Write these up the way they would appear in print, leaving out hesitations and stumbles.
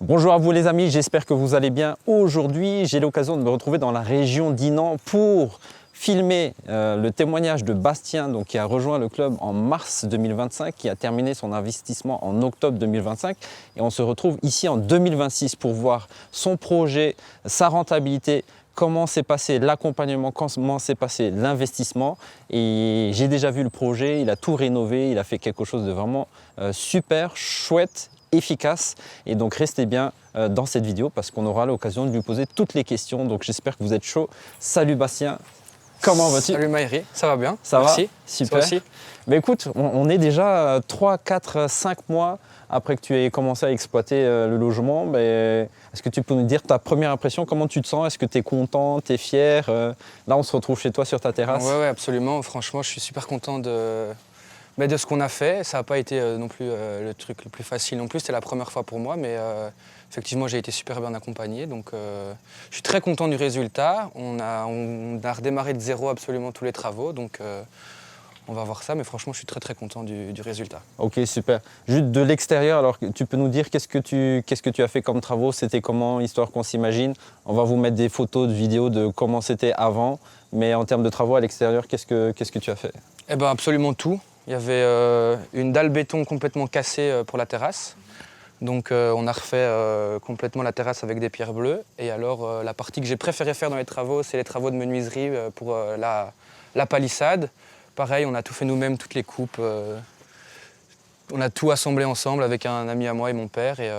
Bonjour à vous les amis, j'espère que vous allez bien. Aujourd'hui, j'ai l'occasion de me retrouver dans la région d'Inan pour filmer le témoignage de Bastien, donc, qui a rejoint le club en mars 2025, qui a terminé son investissement en octobre 2025. Et on se retrouve ici en 2026 pour voir son projet, sa rentabilité, comment s'est passé l'accompagnement, comment s'est passé l'investissement. Et j'ai déjà vu le projet, il a tout rénové, il a fait quelque chose de vraiment super, chouette, efficace. Et donc restez bien dans cette vidéo parce qu'on aura l'occasion de lui poser toutes les questions. Donc j'espère que vous êtes chaud. Salut Bastien, comment vas-tu? Salut Maïri, ça va bien? Ça Merci. va? Super. Toi aussi. Mais écoute, on est déjà 3, 4, 5 mois après que tu aies commencé à exploiter le logement. Est-ce que tu peux nous dire ta première impression? Comment tu te sens? Est-ce que tu es content? Tu es fier? Là, on se retrouve chez toi sur ta terrasse. Ouais, absolument. Franchement, je suis super content de ce qu'on a fait. Ça n'a pas été non plus le truc le plus facile non plus. C'était la première fois pour moi, mais effectivement, j'ai été super bien accompagné. Donc, je suis très content du résultat. On a redémarré de zéro absolument tous les travaux. Donc, on va voir ça, mais franchement, je suis très content du résultat. Ok, super. Juste de l'extérieur, alors tu peux nous dire qu'est-ce que tu as fait comme travaux? C'était comment, histoire qu'on s'imagine? On va vous mettre des photos, de vidéos de comment c'était avant. Mais en termes de travaux à l'extérieur, qu'est-ce que tu as fait? Eh ben, absolument tout. Il y avait une dalle béton complètement cassée pour la terrasse. Donc on a refait complètement la terrasse avec des pierres bleues. Et alors la partie que j'ai préféré faire dans les travaux, c'est les travaux de menuiserie pour la palissade. Pareil, on a tout fait nous-mêmes, toutes les coupes. On a tout assemblé ensemble avec un ami à moi et mon père. Et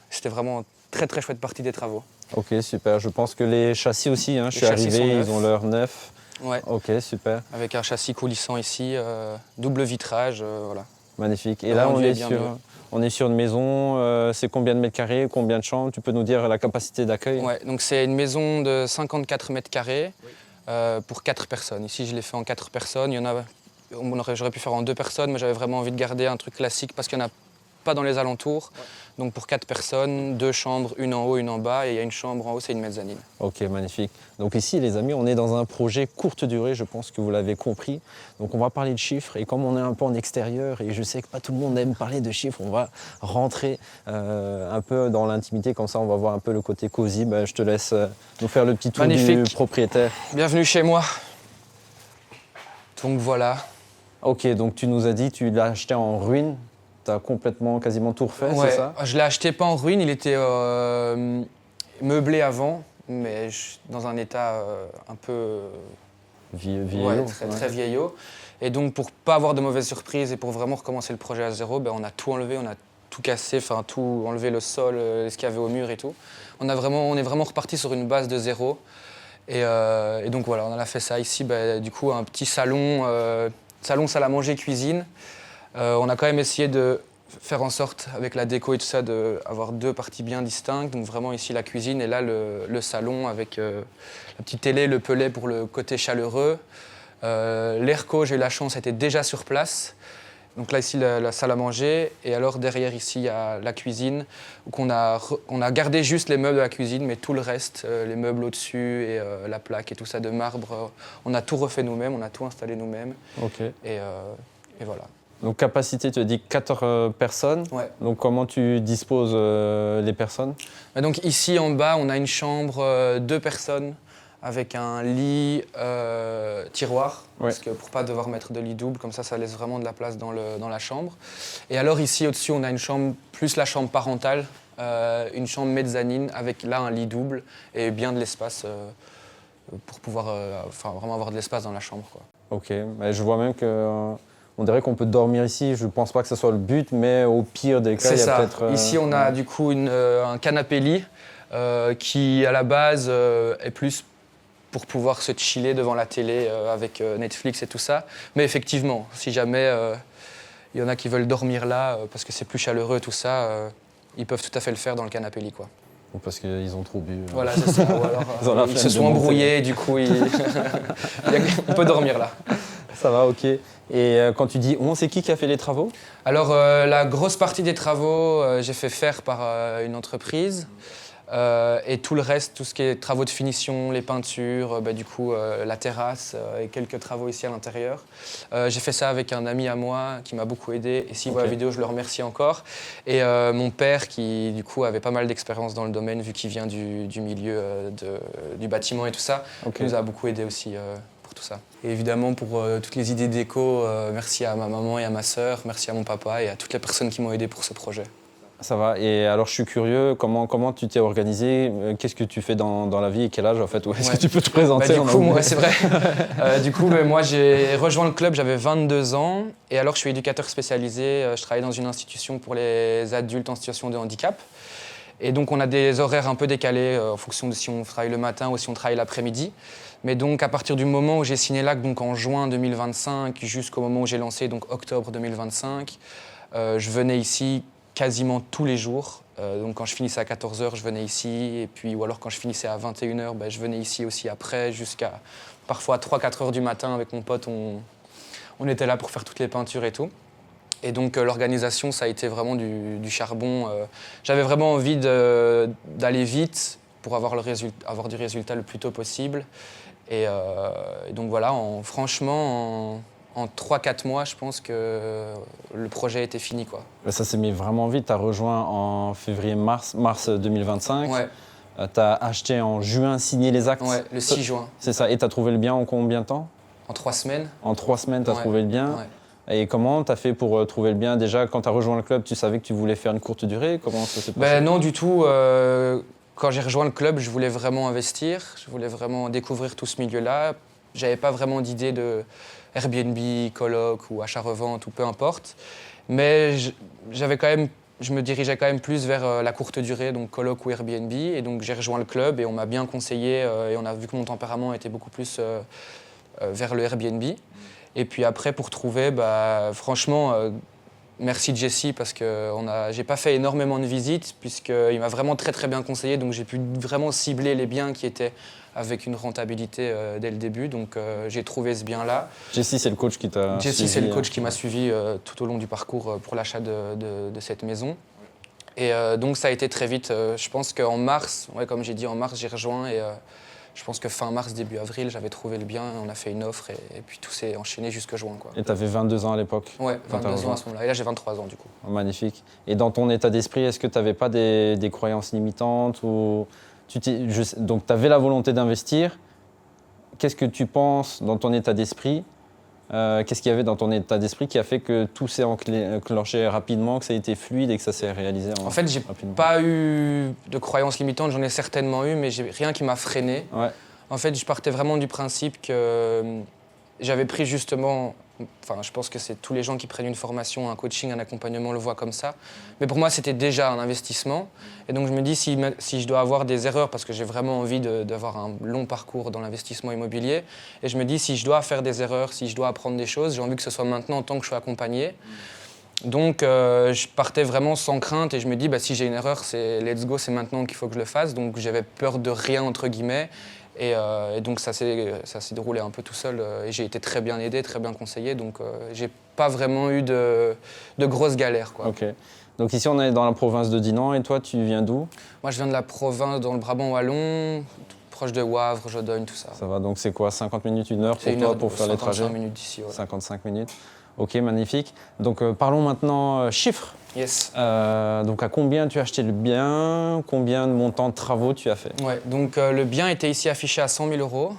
c'était vraiment une très chouette partie des travaux. Ok, super. Je pense que les châssis aussi, je suis châssis arrivé, sont neufs. ils ont leur neuf. Ouais. Ok, super. Avec un châssis coulissant ici, double vitrage, voilà. Magnifique. Et là, on est sur une maison, c'est combien de mètres carrés, combien de chambres? Tu peux nous dire la capacité d'accueil? Ouais, donc c'est une maison de 54 mètres carrés pour 4 personnes. Ici, je l'ai fait en 4 personnes. J'aurais pu faire en 2 personnes, mais j'avais vraiment envie de garder un truc classique parce qu'il n'y en a pas dans les alentours. Ouais. Donc pour 4 personnes, 2 chambres, une en haut, une en bas, et il y a une chambre en haut, c'est une mezzanine. Ok, magnifique. Donc ici, les amis, on est dans un projet courte durée, je pense que vous l'avez compris. Donc on va parler de chiffres, et comme on est un peu en extérieur, et je sais que pas tout le monde aime parler de chiffres, on va rentrer un peu dans l'intimité, comme ça on va voir un peu le côté cosy. Je te laisse nous faire le petit tour du propriétaire. Bienvenue chez moi. Donc voilà. Ok, donc tu nous as dit, tu l'as acheté en ruine. Tu as complètement, quasiment tout refait, ouais, c'est ça? Je l'ai acheté pas en ruine, il était meublé avant, mais dans un état un peu vieillot. Ouais, très vieillot. Et donc pour pas avoir de mauvaises surprises et pour vraiment recommencer le projet à zéro, on a tout enlevé, on a tout cassé, tout enlevé, le sol, ce qu'il y avait au mur et tout. On est vraiment reparti sur une base de zéro. Et donc voilà, on a fait ça ici, du coup un petit salon, salle à manger, cuisine. On a quand même essayé de faire en sorte, avec la déco et tout ça, d'avoir 2 parties bien distinctes. Donc vraiment ici la cuisine et là le salon avec la petite télé, le pelet pour le côté chaleureux. L'airco, j'ai eu la chance, était déjà sur place. Donc là ici la salle à manger et alors derrière ici il y a la cuisine. Donc on a gardé juste les meubles de la cuisine, mais tout le reste, les meubles au-dessus et la plaque et tout ça de marbre, on a tout refait nous-mêmes, on a tout installé nous-mêmes. Ok. Et voilà. Donc capacité, tu as dit 4 personnes. Ouais. Donc comment tu disposes les personnes? Donc ici en bas, on a une chambre 2 personnes avec un lit tiroir, ouais. Parce que pour pas devoir mettre de lit double, comme ça laisse vraiment de la place dans la chambre. Et alors ici au-dessus, on a une chambre plus la chambre parentale, une chambre mezzanine avec là un lit double et bien de l'espace pour pouvoir vraiment avoir de l'espace dans la chambre, quoi. Ok, je vois même que on dirait qu'on peut dormir ici. Je ne pense pas que ce soit le but, mais au pire des cas, il y a peut-être... Ici, on a du coup un canapé-lit qui, à la base, est plus pour pouvoir se chiller devant la télé avec Netflix et tout ça. Mais effectivement, si jamais il y en a qui veulent dormir là parce que c'est plus chaleureux, tout ça, ils peuvent tout à fait le faire dans le canapé-lit, quoi. Parce qu'ils ont trop bu. Voilà, c'est ça. Ou alors ils se sont embrouillés, du coup, on peut dormir là. Ça va, ok. Et quand tu dis on, c'est qui a fait les travaux? Alors, la grosse partie des travaux, j'ai fait faire par une entreprise. Et tout le reste, tout ce qui est travaux de finition, les peintures, du coup la terrasse et quelques travaux ici à l'intérieur. J'ai fait ça avec un ami à moi qui m'a beaucoup aidé. Et s'il voit la vidéo, je le remercie encore. Et mon père qui du coup avait pas mal d'expérience dans le domaine vu qu'il vient du milieu du bâtiment et tout ça, nous a beaucoup aidé aussi pour tout ça. Et évidemment pour toutes les idées déco, merci à ma maman et à ma sœur, merci à mon papa et à toutes les personnes qui m'ont aidé pour ce projet. Ça va. Et alors, je suis curieux, comment tu t'es organisé? Qu'est-ce que tu fais dans la vie et quel âge, en fait? Est-ce que tu peux te présenter? C'est vrai. Moi, j'ai rejoint le club, j'avais 22 ans. Et alors, je suis éducateur spécialisé. Je travaille dans une institution pour les adultes en situation de handicap. Et donc, on a des horaires un peu décalés en fonction de si on travaille le matin ou si on travaille l'après-midi. Mais donc, à partir du moment où j'ai signé l'acte, donc en juin 2025, jusqu'au moment où j'ai lancé, donc octobre 2025, je venais ici quasiment tous les jours. Donc quand je finissais à 14h, je venais ici. Et puis, ou alors quand je finissais à 21h, je venais ici aussi après, jusqu'à parfois 3-4 heures du matin avec mon pote. On était là pour faire toutes les peintures et tout. Et donc l'organisation, ça a été vraiment du charbon. J'avais vraiment envie d'aller vite pour avoir du résultat le plus tôt possible. Et donc voilà, franchement, en 3-4 mois, je pense que le projet était fini, quoi. Ça s'est mis vraiment vite. Tu as rejoint en février-mars 2025. Ouais. Tu as acheté en juin, signé les actes. Ouais, le 6 juin. C'est ça. Et tu as trouvé le bien en combien de temps? En 3 semaines. En 3 semaines, tu as trouvé le bien. Ouais. Et comment tu as fait pour trouver le bien? Déjà, quand tu as rejoint le club, tu savais que tu voulais faire une courte durée? Comment ça s'est passé? Non, du tout. Quand j'ai rejoint le club, je voulais vraiment investir. Je voulais vraiment découvrir tout ce milieu-là. J'avais pas vraiment d'idée de Airbnb, coloc ou achat-revente ou peu importe. Mais je me dirigeais quand même plus vers la courte durée, donc coloc ou Airbnb. Et donc j'ai rejoint le club et on m'a bien conseillé et on a vu que mon tempérament était beaucoup plus vers le Airbnb. Et puis après, pour trouver, franchement, merci Jesse parce que j'ai pas fait énormément de visites puisqu'il m'a vraiment très très bien conseillé. Donc j'ai pu vraiment cibler les biens qui étaient avec une rentabilité dès le début. Donc j'ai trouvé ce bien-là. Jesse, c'est le coach qui t'a suivi? Jesse, c'est le coach qui m'a suivi tout au long du parcours pour l'achat de cette maison. Et donc ça a été très vite. Je pense qu'en mars, comme j'ai dit, en mars, j'ai rejoint. Et je pense que fin mars, début avril, j'avais trouvé le bien. On a fait une offre et puis tout s'est enchaîné jusque juin, quoi. Et tu avais 22 ans à l'époque? Ouais, 22 ans à ce moment-là. Et là, j'ai 23 ans, du coup. Magnifique. Et dans ton état d'esprit, est-ce que tu n'avais pas des croyances limitantes ou... Donc, tu avais la volonté d'investir. Qu'est-ce que tu penses dans ton état d'esprit? Qu'est-ce qu'il y avait dans ton état d'esprit qui a fait que tout s'est enclenché rapidement, que ça a été fluide et que ça s'est réalisé En fait, j'ai pas eu de croyances limitantes. J'en ai certainement eu, mais j'ai rien qui m'a freiné. Ouais. En fait, je partais vraiment du principe que j'avais pris justement... Enfin, je pense que c'est tous les gens qui prennent une formation, un coaching, un accompagnement le voient comme ça. Mais pour moi, c'était déjà un investissement. Et donc, je me dis, si je dois avoir des erreurs, parce que j'ai vraiment envie d'avoir un long parcours dans l'investissement immobilier, et je me dis, si je dois faire des erreurs, si je dois apprendre des choses, j'ai envie que ce soit maintenant, tant que je suis accompagné. Donc, je partais vraiment sans crainte et je me dis, si j'ai une erreur, c'est let's go, c'est maintenant qu'il faut que je le fasse. Donc, j'avais peur de rien, entre guillemets. Et donc ça s'est déroulé un peu tout seul et j'ai été très bien aidé, très bien conseillé, donc j'ai pas vraiment eu de grosses galères, quoi. Ok. Donc ici on est dans la province de Dinan et toi tu viens d'où? Moi je viens de la province dans le Brabant wallon, proche de Wavre, Jodogne, tout ça. Ça va, donc c'est quoi, 50 minutes, 1 heure pour toi pour faire les trajets? 55 minutes d'ici, ouais. 55 minutes. Ok, magnifique. Donc parlons maintenant chiffres. Yes. Donc à combien tu as acheté le bien? Combien de montants de travaux tu as fait? Ouais, donc le bien était ici affiché à 100 000 euros.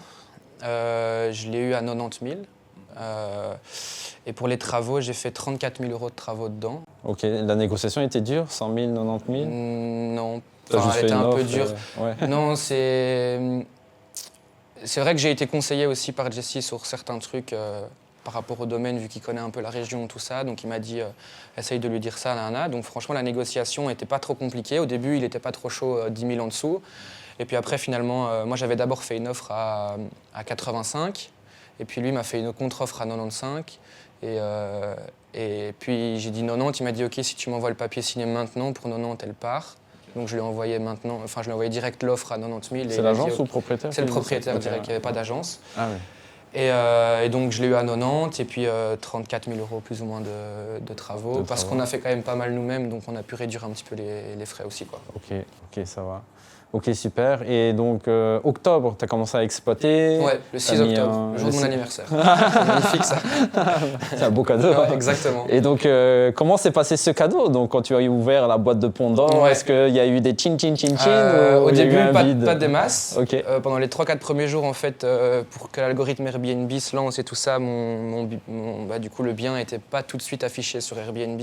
Je l'ai eu à 90 000. Et pour les travaux, j'ai fait 34 000 euros de travaux dedans. Ok, la négociation était dure, 100 000, 90 000? Non, elle était un peu offre, dure. Ouais. Non, c'est vrai que j'ai été conseillé aussi par Jesse sur certains trucs par rapport au domaine, vu qu'il connaît un peu la région, tout ça. Donc il m'a dit, essaye de lui dire ça, nana. Donc franchement, la négociation n'était pas trop compliquée. Au début, il n'était pas trop chaud, 10 000 en dessous. Et puis après, finalement, moi j'avais d'abord fait une offre à 85. Et puis lui m'a fait une contre-offre à 95. Et puis j'ai dit 90, il m'a dit ok, si tu m'envoies le papier signé maintenant, pour 90 elle part. Donc je lui ai envoyé maintenant, je lui ai envoyé direct l'offre à 90 000. C'est l'agence ou le propriétaire? C'est le propriétaire direct, il n'y avait pas d'agence. Ah oui. Et donc je l'ai eu à 90 et puis 34 000 € plus ou moins de travaux. Parce qu'on a fait quand même pas mal nous-mêmes, donc on a pu réduire un petit peu les frais aussi, quoi. Ok, ça va. Ok, super. Et donc, octobre, tu as commencé à exploiter. Ouais, le 6 octobre, le jour de mon anniversaire. C'est magnifique, ça. C'est un beau cadeau. Ouais, exactement. Et donc, comment s'est passé ce cadeau? Donc, quand tu as ouvert la boîte de Pandore, Ouais. est-ce qu'il y a eu des chin Au ou il y a eu début, un pas vide? des masses. Ok. Pendant les 3-4 premiers jours, en fait, pour que l'algorithme Airbnb se lance et tout ça, du coup, le bien n'était pas tout de suite affiché sur Airbnb.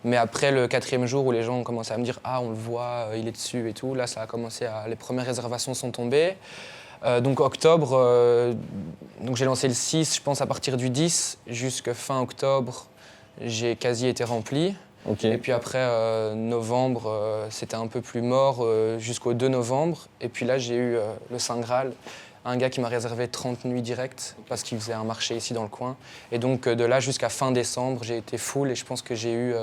Mais après le 4e jour où les gens ont commencé à me dire « Ah, on le voit, il est dessus et tout », là, ça a commencé les premières réservations sont tombées. Donc octobre, donc j'ai lancé le 6, je pense à partir du 10 jusqu'à fin octobre, j'ai quasi été rempli. Ok. Et puis après novembre, c'était un peu plus mort jusqu'au 2 novembre. Et puis là, j'ai eu le Saint Graal, un gars qui m'a réservé 30 nuits directes parce qu'il faisait un marché ici dans le coin. Et donc de là jusqu'à fin décembre, j'ai été full et je pense que j'ai eu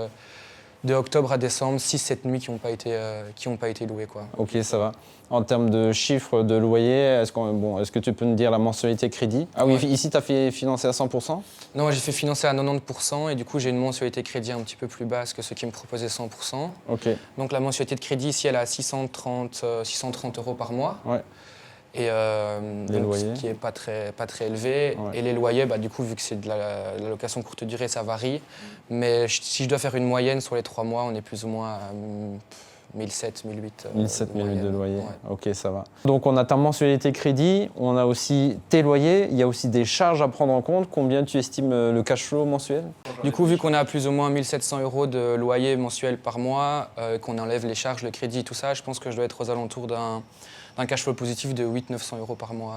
de octobre à décembre 6-7 nuits qui n'ont pas été louées, quoi. Ok, ça va. En termes de chiffres de loyer, est-ce que tu peux nous dire la mensualité crédit? Ah oui, Ouais. ici, tu as fait financer à 100%? Non, j'ai fait financer à 90% et du coup j'ai une mensualité crédit un petit peu plus basse que ceux qui me proposaient 100%. Ok. Donc la mensualité de crédit ici elle est à 630 € par mois. Ouais. Et Les donc, loyers. ce qui n'est pas très élevé. Ouais. Et les loyers, du coup, vu que c'est de la location courte durée, ça varie. Mais si je dois faire une moyenne sur les 3 mois, on est plus ou moins à 1700, 1800. 17 000 de loyer. Ouais. Ok, ça va. Donc, on a ta mensualité crédit, on a aussi tes loyers, il y a aussi des charges à prendre en compte. Combien tu estimes le cash flow mensuel? Du coup, vu qu'on a plus ou moins 1700 € de loyer mensuel par mois, qu'on enlève les charges, le crédit, tout ça, je pense que je dois être aux alentours d'un cash flow positif de 800-900 € par mois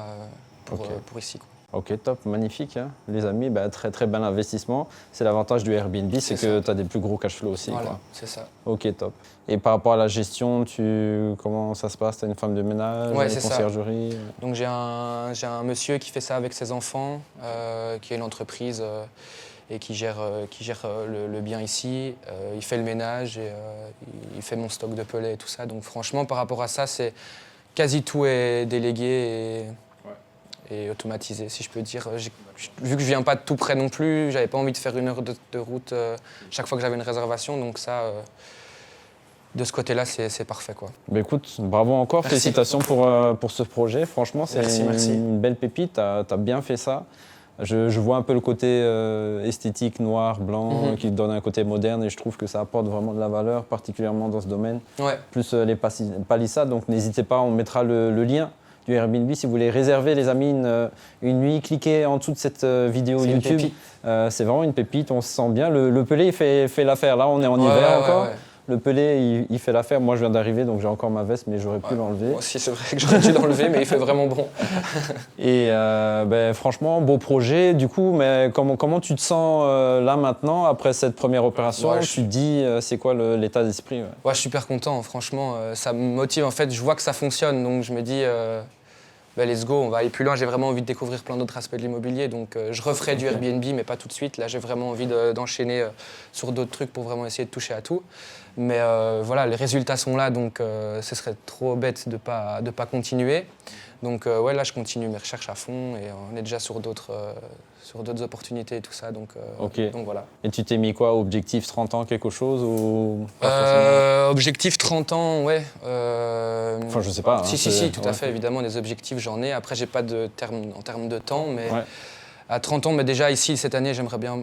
pour ici, quoi. Ok, top, magnifique, hein. Les amis, très très bel investissement. C'est l'avantage du Airbnb, c'est que tu as des plus gros cash flows aussi. Voilà, Quoi. c'est ça. Ok, top. Et par rapport à la gestion, comment ça se passe? Tu as une femme de ménage, Ouais, une c'est ça. conciergerie? Donc j'ai un monsieur qui fait ça avec ses enfants, qui a une entreprise et qui gère le bien ici. Il fait le ménage et il fait mon stock de pellets et tout ça. Donc franchement, par rapport à ça, c'est quasi tout est délégué et automatisé, si je peux dire. Vu que je viens pas de tout près non plus, j'avais pas envie de faire 1 heure de route chaque fois que j'avais une réservation. Donc ça, de ce côté-là, c'est parfait, quoi. Écoute, bravo encore, Merci. félicitations pour ce projet. Franchement, c'est Merci. une belle pépite, tu as bien fait ça. Je vois un peu le côté esthétique, noir, blanc, qui donne un côté moderne et je trouve que ça apporte vraiment de la valeur, particulièrement dans ce domaine. Ouais. Plus les palissades, donc n'hésitez pas, on mettra le lien du Airbnb si vous voulez réserver, les amis, une nuit. Cliquez en dessous de cette vidéo C'est une YouTube. pépite. C'est vraiment une pépite, on se sent bien. Le pelé, il fait l'affaire. Là, on est en hiver encore. Ouais. Le pelé, il fait l'affaire. Moi, je viens d'arriver, donc j'ai encore ma veste, mais j'aurais pu l'enlever. Moi aussi, c'est vrai que j'aurais dû l'enlever, mais il fait vraiment bon. Et franchement, beau projet. Du coup, mais comment tu te sens là maintenant, après cette première opération? Ouais, Tu te dis, c'est quoi l'état d'esprit? Ouais, je suis super content, franchement. Ça me motive, en fait. Je vois que ça fonctionne, donc je me dis, let's go, on va aller plus loin. J'ai vraiment envie de découvrir plein d'autres aspects de l'immobilier. Donc je referai du Airbnb, mais pas tout de suite. Là, j'ai vraiment envie d'enchaîner sur d'autres trucs pour vraiment essayer de toucher à tout. Mais voilà, les résultats sont là, donc ce serait trop bête de pas continuer. Donc là, je continue mes recherches à fond et on est déjà sur d'autres opportunités et tout ça. Donc voilà. Et tu t'es mis quoi? Objectif 30 ans, quelque chose ou pas forcément? Objectif 30 ans, ouais. Enfin, je sais pas. Si, tout à fait, évidemment, des objectifs, j'en ai. Après, j'ai pas de terme en termes de temps, mais Ouais. à 30 ans, mais déjà ici, cette année, j'aimerais bien,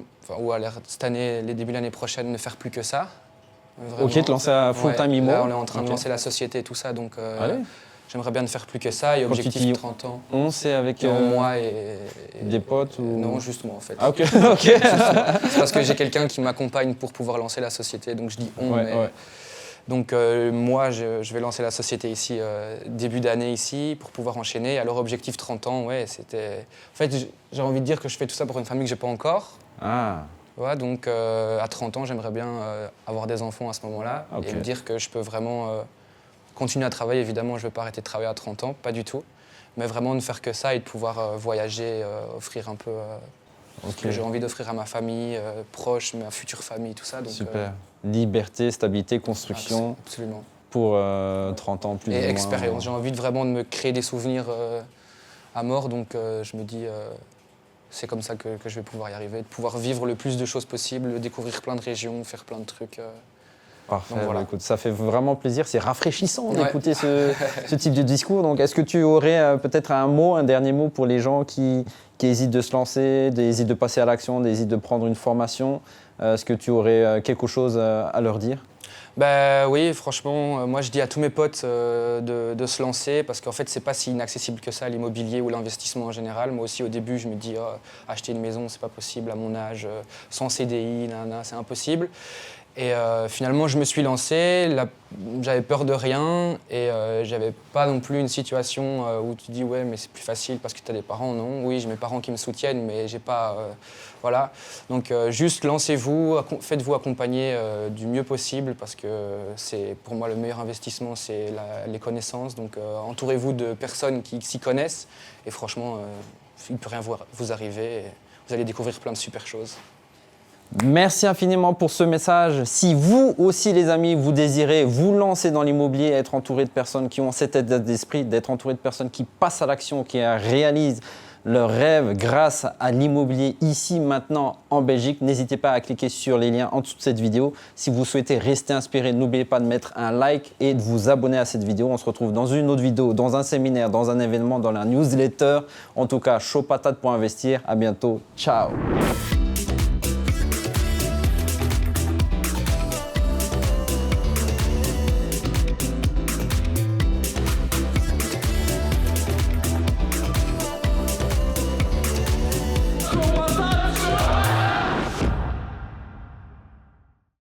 cette année, les débuts de l'année prochaine, ne faire plus que ça. Vraiment. Ok, te lancer à full-time IMO. Là, on est en train de Ok. lancer la société et tout ça, donc Allez. j'aimerais bien ne faire plus que ça. Et Quand tu objectif dis 30 ans. On, c'est avec Moi et des potes ou... Non, juste moi en fait. Ah, ok. Ok. C'est parce que j'ai quelqu'un qui m'accompagne pour pouvoir lancer la société, donc je dis on. Ouais, mais... ouais. Donc moi, je vais lancer la société ici, début d'année ici, pour pouvoir enchaîner. Alors objectif 30 ans, ouais, c'était... En fait, j'ai envie de dire que je fais tout ça pour une famille que j'ai pas encore. Ah, Ouais, donc à 30 ans, j'aimerais bien avoir des enfants à ce moment-là Ok. et me dire que je peux vraiment continuer à travailler. Évidemment, je ne veux pas arrêter de travailler à 30 ans, pas du tout. Mais vraiment ne faire que ça et de pouvoir voyager, offrir un peu ce que j'ai envie d'offrir à ma famille, proche, ma future famille, tout ça. Donc, super. Liberté, stabilité, construction absolument. pour 30 ans plus ou Et moins. expérience. J'ai envie vraiment de me créer des souvenirs à mort. Donc je me dis, c'est comme ça que je vais pouvoir y arriver, de pouvoir vivre le plus de choses possible, découvrir plein de régions, faire plein de trucs. Parfait, Donc, voilà. écoute, ça fait vraiment plaisir, c'est rafraîchissant Ouais. d'écouter ce type de discours. Donc, est-ce que tu aurais peut-être un dernier mot pour les gens qui hésitent de se lancer, qui hésitent de passer à l'action, qui hésitent de prendre une formation? Est-ce que tu aurais quelque chose à leur dire? Bah oui, franchement, moi je dis à tous mes potes de se lancer parce qu'en fait c'est pas si inaccessible que ça l'immobilier ou l'investissement en général. Moi aussi au début je me dis acheter une maison c'est pas possible à mon âge, sans CDI, c'est impossible. Et finalement je me suis lancé, j'avais peur de rien et j'avais pas non plus une situation où tu dis ouais mais c'est plus facile parce que tu as des parents. Non, oui j'ai mes parents qui me soutiennent mais j'ai pas... voilà, donc juste lancez-vous, faites-vous accompagner du mieux possible parce que c'est pour moi le meilleur investissement, c'est les connaissances. Donc entourez-vous de personnes qui s'y connaissent et franchement, il ne peut rien vous arriver. Et vous allez découvrir plein de super choses. Merci infiniment pour ce message. Si vous aussi les amis, vous désirez vous lancer dans l'immobilier, être entouré de personnes qui ont cet état d'esprit, d'être entouré de personnes qui passent à l'action, qui réalisent leurs rêves grâce à l'immobilier ici, maintenant, en Belgique. N'hésitez pas à cliquer sur les liens en dessous de cette vidéo. Si vous souhaitez rester inspiré, n'oubliez pas de mettre un like et de vous abonner à cette vidéo. On se retrouve dans une autre vidéo, dans un séminaire, dans un événement, dans la newsletter. En tout cas, chaud patate pour investir. À bientôt. Ciao.